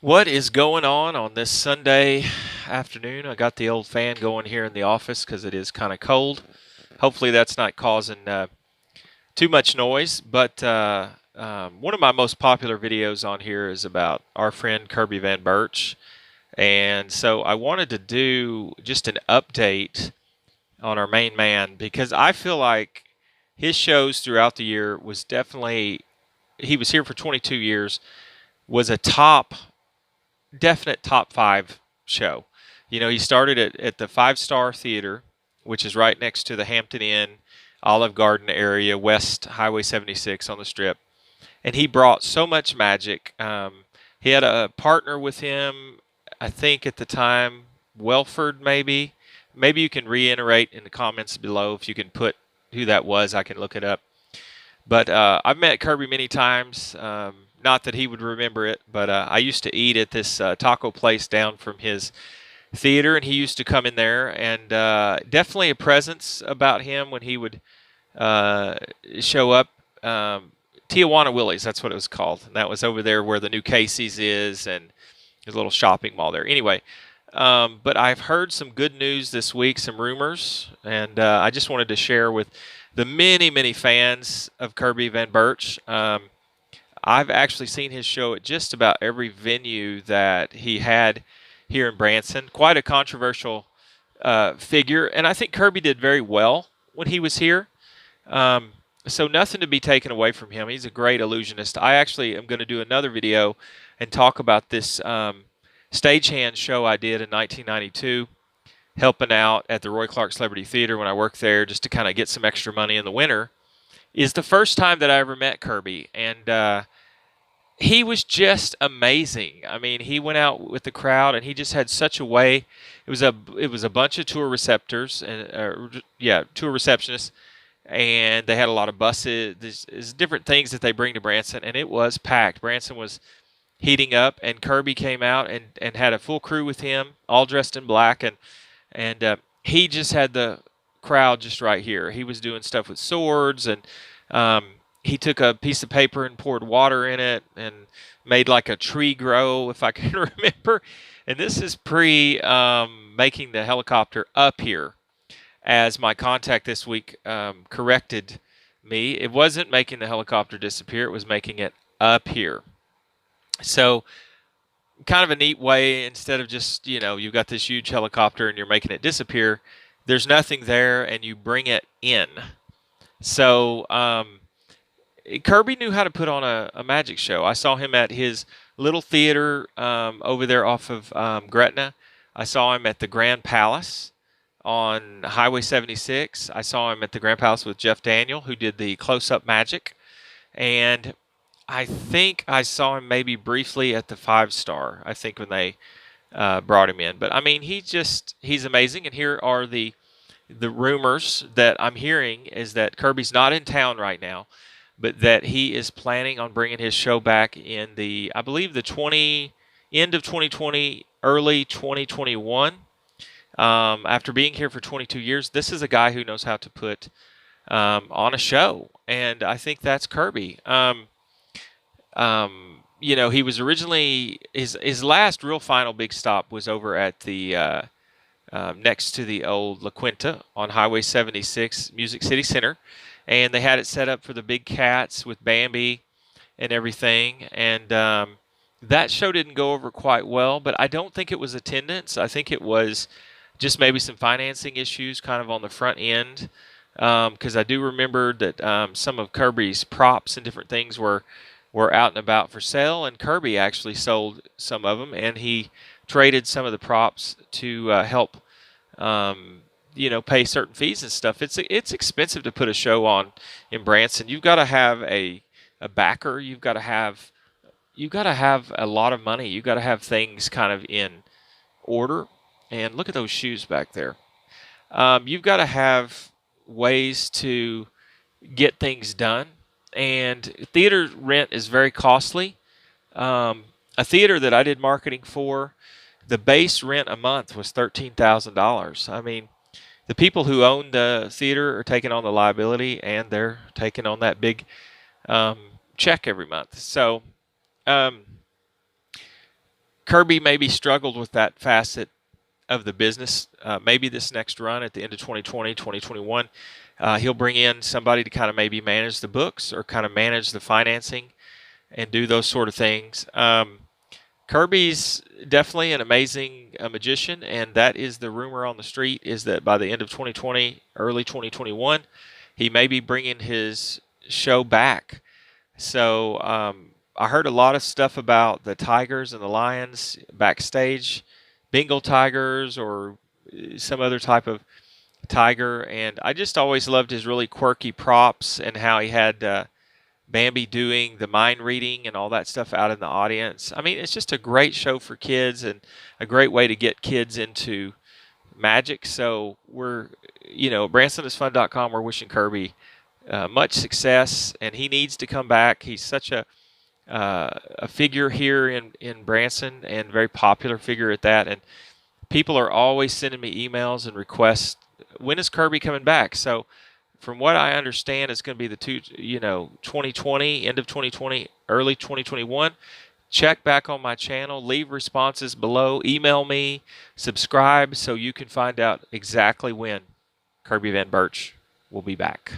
What is going on this Sunday afternoon? I got the old fan going here in the office because it is kind of cold. Hopefully, that's not causing too much noise. But one of my most popular videos on here is about our friend Kirby Vanburch. And so I wanted to do just an update on our main man because I feel like his shows throughout the year was definitely, he was here for 22 years, was a definite top five show. You know, he started at the Five Star Theater, which is right next to the Hampton Inn, Olive Garden area, West Highway 76 on the Strip. And he brought so much magic. He had a partner with him, I think at the time, Welford maybe. Maybe you can reiterate in the comments below if you can put who that was. I can look it up. But I've met Kirby many times. Not that he would remember it, but I used to eat at this taco place down from his theater, and he used to come in there. And definitely a presence about him when he would show up. Tijuana Willys, that's what it was called. And that was over there where the new Casey's is, and there's a little shopping mall there. Anyway, but I've heard some good news this week, some rumors, and I just wanted to share with the many, many fans of Kirby Vanburch. I've actually seen his show at just about every venue that he had here in Branson. Quite a controversial figure, and I think Kirby did very well when he was here. So nothing to be taken away from him. He's a great illusionist. I actually am going to do another video and talk about this stagehand show I did in 1992, helping out at the Roy Clark Celebrity Theater when I worked there just to kind of get some extra money in the winter. Is the first time that I ever met Kirby, and he was just amazing. I mean, he went out with the crowd, and he just had such a way. It was a bunch of tour receptors, and tour receptionists, and they had a lot of buses. There's different things that they bring to Branson, and it was packed. Branson was heating up, and Kirby came out and had a full crew with him, all dressed in black, and he just had the crowd just right here. He was doing stuff with swords, and he took a piece of paper and poured water in it and made like a tree grow, if I can remember. And this is pre making the helicopter up here, as my contact this week corrected me. It wasn't making the helicopter disappear, it was making it up here. So kind of a neat way, instead of just, you've got this huge helicopter and you're making it disappear, there's nothing there and you bring it in. So Kirby knew how to put on a magic show. I saw him at his little theater over there off of Gretna. I saw him at the Grand Palace on Highway 76. I saw him at the Grand Palace with Jeff Daniel, who did the close-up magic. And I think I saw him maybe briefly at the Five Star, I think, when they brought him in. But, I mean, he's amazing. And here are the rumors that I'm hearing is that Kirby's not in town right now, but that he is planning on bringing his show back in I believe the end of 2020, early 2021. After being here for 22 years, this is a guy who knows how to put on a show, and I think that's Kirby. He was originally his last real final big stop was over at the next to the old La Quinta on Highway 76, Music City Center, and they had it set up for the big cats with Bambi and everything, and that show didn't go over quite well, but I don't think it was attendance. I think it was just maybe some financing issues kind of on the front end, because I do remember that some of Kirby's props and different things were out and about for sale, and Kirby actually sold some of them, and he traded some of the props to help pay certain fees and stuff. It's expensive to put a show on in Branson. You've got to have a backer. You've got to have a lot of money. You've got to have things kind of in order. And look at those shoes back there. You've got to have ways to get things done. And theater rent is very costly. A theater that I did marketing for, the base rent a month was $13,000. I mean, the people who own the theater are taking on the liability, and they're taking on that big check every month. So Kirby maybe struggled with that facet of the business. Maybe this next run at the end of 2020, 2021, he'll bring in somebody to kind of maybe manage the books or kind of manage the financing and do those sort of things. Kirby's definitely an amazing magician, and that is the rumor on the street, is that by the end of 2020, early 2021, he may be bringing his show back. So I heard a lot of stuff about the tigers and the lions backstage, Bengal tigers or some other type of tiger, and I just always loved his really quirky props and how he had Bambi doing the mind reading and all that stuff out in the audience. I mean, it's just a great show for kids and a great way to get kids into magic. So we're, BransonIsFun.com, we're wishing Kirby much success, and he needs to come back. He's such a figure here in Branson, and very popular figure at that. And people are always sending me emails and requests, when is Kirby coming back? So from what I understand, it's going to be the 2020, end of 2020, early 2021. Check back on my channel, leave responses below, email me, subscribe so you can find out exactly when Kirby Vanburch will be back.